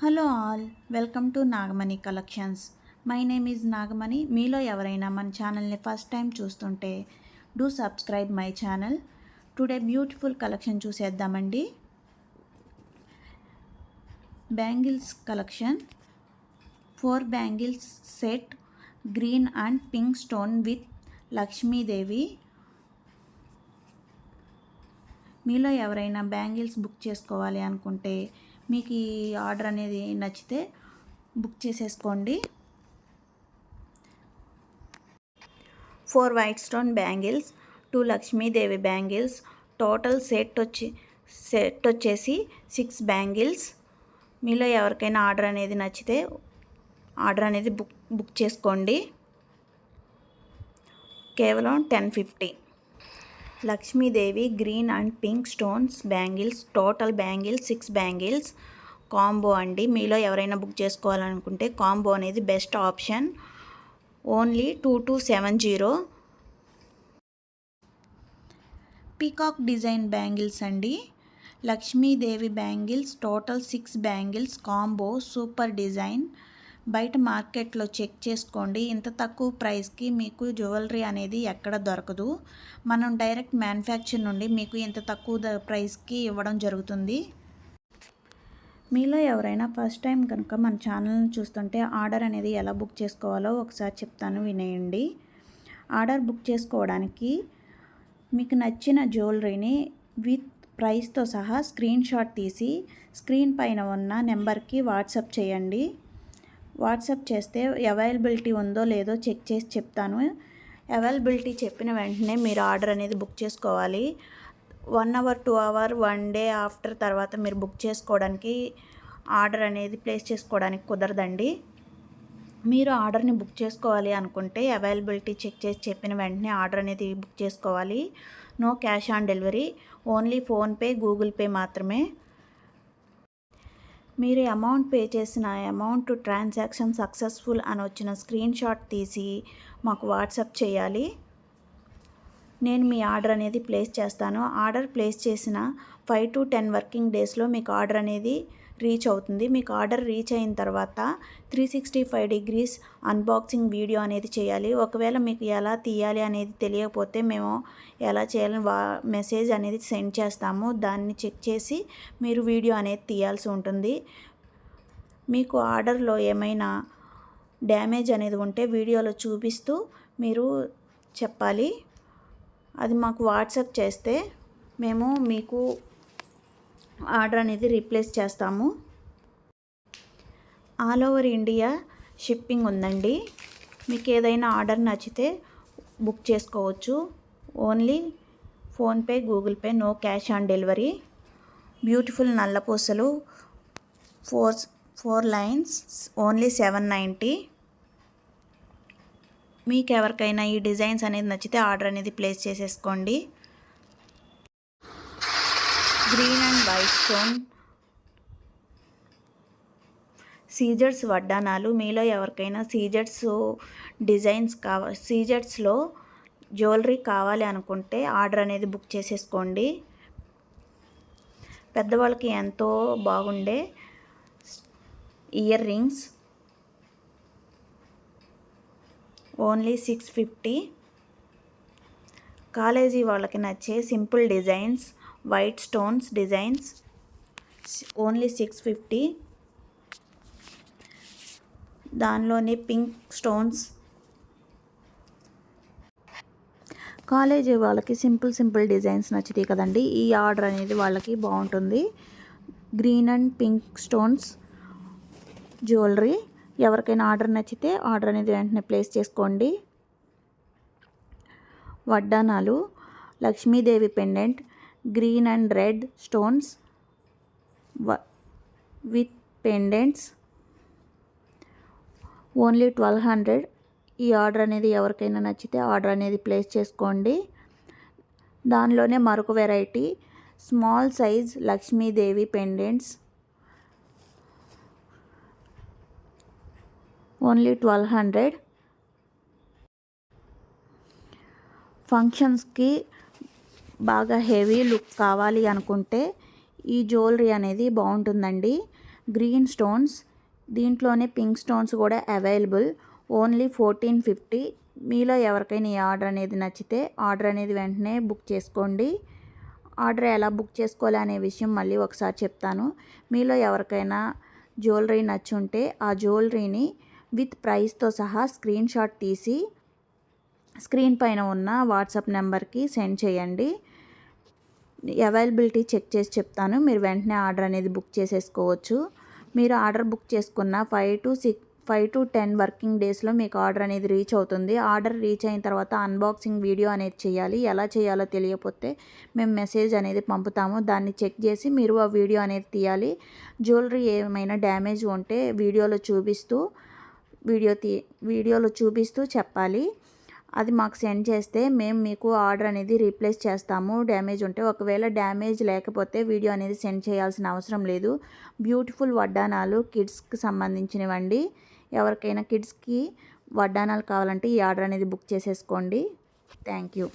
Hello all, welcome to Nagamani collections. My name is Nagamani. మీలో ఎవరైనా మన ఛానల్ని ఫస్ట్ టైం చూస్తుంటే do subscribe my channel. Today beautiful collection చూసేద్దామండి. Bangles collection. 4 bangles set, green and pink stone with Lakshmidevi. మీలో ఎవరైనా bangles book చేసుకోవాలి అనుకుంటే మీకు ఈ ఆర్డర్ అనేది నచ్చితే బుక్ చేసేసుకోండి. 4 white stone bangles, 2 Lakshmidevi bangles. Total set వచ్చేసి 6 బ్యాంగిల్స్. మీలో ఎవరికైనా ఆర్డర్ అనేది నచ్చితే ఆర్డర్ అనేది బుక్ చేసుకోండి. కేవలం 1050. Lakshmidevi green and pink stones bangles. Total bangles 6 bangles. Combo అండి. మీలో ఎవరైనా బుక్ చేసుకోవాలనుకుంటే కాంబో అనేది best option. Only 2270. Peacock design bangles అండి. Lakshmidevi bangles. Total 6 bangles. Combo super design. బయట మార్కెట్లో చెక్ చేసుకోండి, ఇంత తక్కువ ప్రైస్కి మీకు జ్యువెలరీ అనేది ఎక్కడ దొరకదు. మనం డైరెక్ట్ మ్యానుఫ్యాక్చర్ నుండి మీకు ఇంత తక్కువ ప్రైస్కి ఇవ్వడం జరుగుతుంది. మీలో ఎవరైనా ఫస్ట్ టైం కనుక మన ఛానల్ని చూస్తుంటే ఆర్డర్ అనేది ఎలా బుక్ చేసుకోవాలో ఒకసారి చెప్తాను, వినేయండి. ఆర్డర్ బుక్ చేసుకోవడానికి మీకు నచ్చిన జ్యువెలరీని విత్ ప్రైస్తో సహా స్క్రీన్ షాట్ తీసి స్క్రీన్ పైన ఉన్న నెంబర్కి వాట్సాప్ చేయండి. వాట్సాప్ చేస్తే అవైలబిలిటీ ఉందో లేదో చెక్ చేసి చెప్తాను. అవైలబిలిటీ చెప్పిన వెంటనే మీరు ఆర్డర్ అనేది బుక్ చేసుకోవాలి. 1 అవర్ 2 అవర్ 1 డే ఆఫ్టర్ తర్వాత మీరు బుక్ చేసుకోవడానికి ఆర్డర్ అనేది ప్లేస్ చేసుకోవడానికి కుదరదండి. మీరు ఆర్డర్ని బుక్ చేసుకోవాలి అనుకుంటే అవైలబిలిటీ చెక్ చేసి చెప్పిన వెంటనే ఆర్డర్ అనేది బుక్ చేసుకోవాలి. No cash on delivery, only PhonePe, Google pay మాత్రమే. మీరు అమౌంట్ పే చేసిన అమౌంట్ ట్రాన్సాక్షన్ సక్సెస్ఫుల్ అని వచ్చిన స్క్రీన్ షాట్ తీసి మాకు వాట్సాప్ చేయాలి. నేను మీ ఆర్డర్ అనేది ప్లేస్ చేస్తాను. ఆర్డర్ ప్లేస్ చేసిన 5 to 10 వర్కింగ్ డేస్లో మీకు ఆర్డర్ అనేది రీచ్ అవుతుంది. మీకు ఆర్డర్ రీచ్ అయిన తర్వాత 365 degrees అన్బాక్సింగ్ వీడియో అనేది చేయాలి. ఒకవేళ మీకు ఎలా తీయాలి అనేది తెలియకపోతే మేము ఎలా చేయాలని మెసేజ్ అనేది సెండ్ చేస్తాము. దాన్ని చెక్ చేసి మీరు వీడియో అనేది తీయాల్సి ఉంటుంది. మీకు ఆర్డర్లో ఏమైనా డ్యామేజ్ అనేది ఉంటే వీడియోలో చూపిస్తూ మీరు చెప్పాలి. అది మాకు వాట్సాప్ చేస్తే మేము మీకు ఆర్డర్ అనేది రీప్లేస్ చేస్తాము. ఆల్ ఓవర్ ఇండియా షిప్పింగ్ ఉందండి. మీకు ఏదైనా ఆర్డర్ నచ్చితే బుక్ చేసుకోవచ్చు. Only PhonePe, Google Pay, no cash on delivery. Beautiful నల్లపూసలు 4 లైన్స్, ఓన్లీ 790. మీకు ఎవరికైనా ఈ డిజైన్స్ అనేది నచ్చితే ఆర్డర్ అనేది ప్లేస్ చేసేసుకోండి. గ్రీన్ అండ్ వైట్ స్టోన్ సీజర్స్ వడ్డానాలు. మీలో ఎవరికైనా సీజర్స్ డిజైన్స్ సీజర్స్లో జ్యువెలరీ కావాలి అనుకుంటే ఆర్డర్ అనేది బుక్ చేసేసుకోండి. పెద్దవాళ్ళకి ఎంతో బాగుండే ఇయర్ రింగ్స్, ఓన్లీ 650. కాలేజీ వాళ్ళకి నచ్చే simple designs, white stones designs, only 650. దానిలోని పింక్ స్టోన్స్. కాలేజీ వాళ్ళకి సింపుల్ డిజైన్స్ నచ్చుతాయి కదండి, ఈ ఆర్డర్ అనేది వాళ్ళకి బాగుంటుంది. Green and pink stones jewellery. ఎవరికైనా ఆర్డర్ నచ్చితే ఆర్డర్ అనేది వెంటనే ప్లేస్ చేసుకోండి. వడ్డానాలు, Lakshmidevi pendant, green and red stones with pendants, only 1200. ఈ ఆర్డర్ అనేది ఎవరికైనా నచ్చితే ఆర్డర్ అనేది ప్లేస్ చేసుకోండి. దానిలోనే మరొక variety small size Lakshmidevi pendants, only 1200. ఫంక్షన్స్కి బాగా హెవీ లుక్ కావాలి అనుకుంటే ఈ జ్యువెలరీ అనేది బాగుంటుందండి. గ్రీన్ స్టోన్స్, దీంట్లోనే పింక్ స్టోన్స్ కూడా అవైలబుల్. ఓన్లీ 1450. మీలో ఎవరికైనా ఈ ఆర్డర్ అనేది నచ్చితే ఆర్డర్ అనేది వెంటనే బుక్ చేసుకోండి. ఆర్డర్ ఎలా బుక్ చేసుకోవాలి అనే విషయం మళ్ళీ ఒకసారి చెప్తాను. మీలో ఎవరికైనా జ్యువెలరీ నచ్చుంటే ఆ జ్యువెలరీని విత్ ప్రైస్తో సహా స్క్రీన్ షాట్ తీసి స్క్రీన్ పైన ఉన్న వాట్సాప్ నెంబర్కి సెండ్ చేయండి. అవైలబిలిటీ చెక్ చేసి చెప్తాను. మీరు వెంటనే ఆర్డర్ అనేది బుక్ చేసేసుకోవచ్చు. మీరు ఆర్డర్ బుక్ చేసుకున్న 5 to 10 వర్కింగ్ డేస్లో మీకు ఆర్డర్ అనేది రీచ్ అవుతుంది. ఆర్డర్ రీచ్ అయిన తర్వాత అన్బాక్సింగ్ వీడియో అనేది చేయాలి. ఎలా చేయాలో తెలియకపోతే మేము మెసేజ్ అనేది పంపుతాము. దాన్ని చెక్ చేసి మీరు ఆ వీడియో అనేది తీయాలి. జ్యువెలరీ ఏమైనా డ్యామేజ్ ఉంటే వీడియోలో చూపిస్తూ చెప్పాలి. అది మాకు సెండ్ చేస్తే మేము మీకు ఆర్డర్ అనేది రీప్లేస్ చేస్తాము డ్యామేజ్ ఉంటే. ఒకవేళ డ్యామేజ్ లేకపోతే వీడియో అనేది సెండ్ చేయాల్సిన అవసరం లేదు. బ్యూటిఫుల్ వడ్డానాలు కిడ్స్కి సంబంధించినవండి. ఎవరికైనా కిడ్స్కి వడ్డానాలు కావాలంటే ఈ ఆర్డర్ అనేది బుక్ చేసేసుకోండి. Thank you.